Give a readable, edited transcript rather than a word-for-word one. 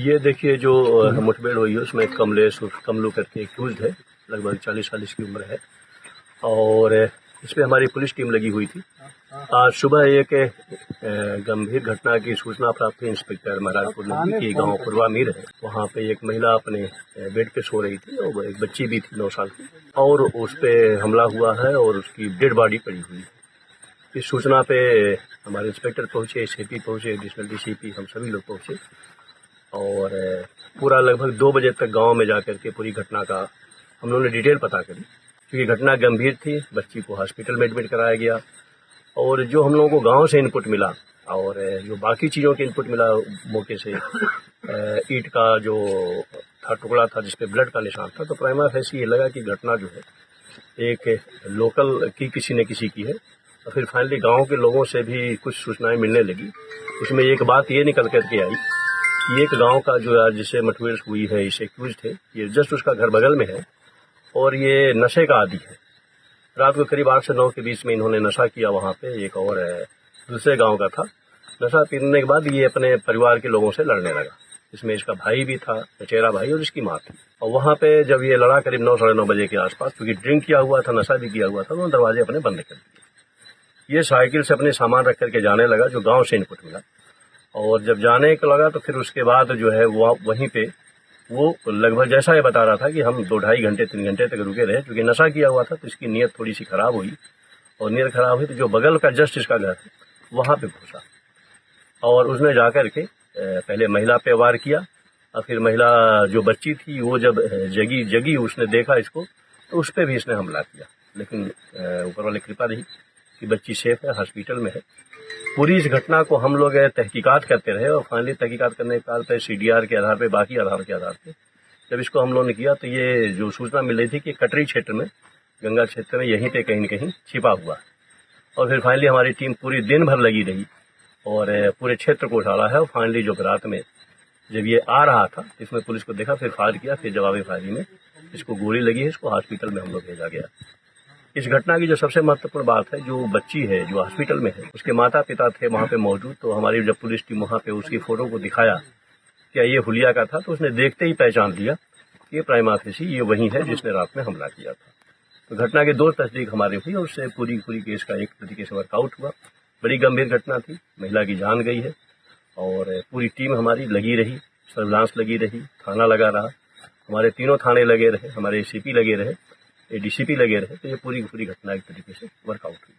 ये देखिए जो मुठभेड़ हुई है उसमें कमलेश कमलू करके एक्यूज्ड है, लगभग 40 साल इसकी उम्र है और इस पे हमारी पुलिस टीम लगी हुई थी। आज सुबह एक गंभीर घटना की सूचना प्राप्त हुई इंस्पेक्टर महाराजपुर नदी की गांव पूर्वामीर है। वहां पे एक महिला अपने बेड पे सो रही थी और एक बच्ची भी थी 9 साल की और उस पे हमला हुआ है और उसकी डेड बॉडी पड़ी हुई है। इस सूचना पे हमारे इंस्पेक्टर पहुंचे, सीपी पहुंचे, एडिशनल डीसीपी, हम सभी लोग पहुंचे और पूरा लगभग 2 बजे तक गांव में जाकर के पूरी घटना का हम लोगों ने डिटेल पता करी। क्योंकि घटना गंभीर थी, बच्ची को हॉस्पिटल में एडमिट कराया गया और जो हम लोगों को गांव से इनपुट मिला और जो बाकी चीज़ों के इनपुट मिला मौके से, ईंट का जो था टुकड़ा था जिसपे ब्लड का निशान था, तो प्राइमा फेसी ये लगा कि घटना जो है एक लोकल की किसी न किसी की है। और फिर फाइनली गांव के लोगों से भी कुछ सूचनाएं मिलने लगी। उसमें एक बात ये निकल करके आई कि एक गांव का जो आज जिसे मुठभेड़ हुई है, इसे एक्यूज्ड थे, ये जस्ट उसका घर बगल में है और ये नशे का आदी है। रात को करीब 8 से 9 के बीच में इन्होंने नशा किया वहाँ पे, एक और दूसरे गांव का था। नशा पीने के बाद ये अपने परिवार के लोगों से लड़ने लगा, इसमें इसका भाई भी था, चचेरा भाई, और इसकी माँ थी। और वहाँ पे जब ये लड़ा करीब 9 साढ़े 9 बजे के आसपास, क्योंकि ड्रिंक किया हुआ था, नशा भी किया हुआ था, तो दरवाजे अपने बंद कर दिए। ये साइकिल से अपने सामान रख करके जाने लगा, जो गाँव से इनपुट मिला। और जब जाने को लगा तो फिर उसके बाद जो है वो वहीं पे वो लगभग जैसा ये बता रहा था कि हम 2-2.5 घंटे 3 घंटे तक रुके रहे, क्योंकि नशा किया हुआ था तो इसकी नीयत थोड़ी सी खराब हुई। और नीयत खराब हुई तो जो बगल का जस्ट इसका घर है वहाँ पे घुसा और उसने जाकर के पहले महिला पे वार किया और फिर महिला जो बच्ची थी वो जब जगी उसने देखा इसको तो उस पर भी इसने हमला किया। लेकिन ऊपर वाले कृपा रही कि बच्ची सेफ है, हॉस्पिटल में है। पूरी इस घटना को हम लोग तहकीकात करते रहे और फाइनली तहकीकात करने के बाद CDR के आधार पे, बाकी आधार के आधार पे जब इसको हम लोगों ने किया तो ये जो सूचना मिल रही थी कि कटरी क्षेत्र में, गंगा क्षेत्र में यहीं पे कहीं न कहीं छिपा हुआ है। और फिर फाइनली हमारी टीम पूरी दिन भर लगी रही और पूरे क्षेत्र को उछाला है और फाइनली जो रात में जब ये आ रहा था इसमें पुलिस को देखा, फिर फायर किया, फिर जवाबी फायरिंग में इसको गोली लगी है, इसको हॉस्पिटल में हम लोग भेजा गया। इस घटना की जो सबसे महत्वपूर्ण बात है, जो बच्ची है जो हॉस्पिटल में है, उसके माता पिता थे वहाँ पे मौजूद। तो हमारी जब पुलिस टीम वहाँ पे उसकी फोटो को दिखाया क्या ये हुलिया का था, तो उसने देखते ही पहचान लिया कि ये प्राइमा फेसी ये वही है जिसने रात में हमला किया था। तो घटना के 2 तस्दीक हमारी हुई और उससे पूरी केस का एक तरीके से वर्कआउट हुआ। बड़ी गंभीर घटना थी, महिला की जान गई है और पूरी टीम हमारी लगी रही, सर्विलांस लगी रही, थाना लगा रहा, हमारे 3 थाने लगे रहे, हमारे CP लगे रहे, ADCP लगे रहे। तो ये पूरी घटना एक तरीके से वर्कआउट हुई।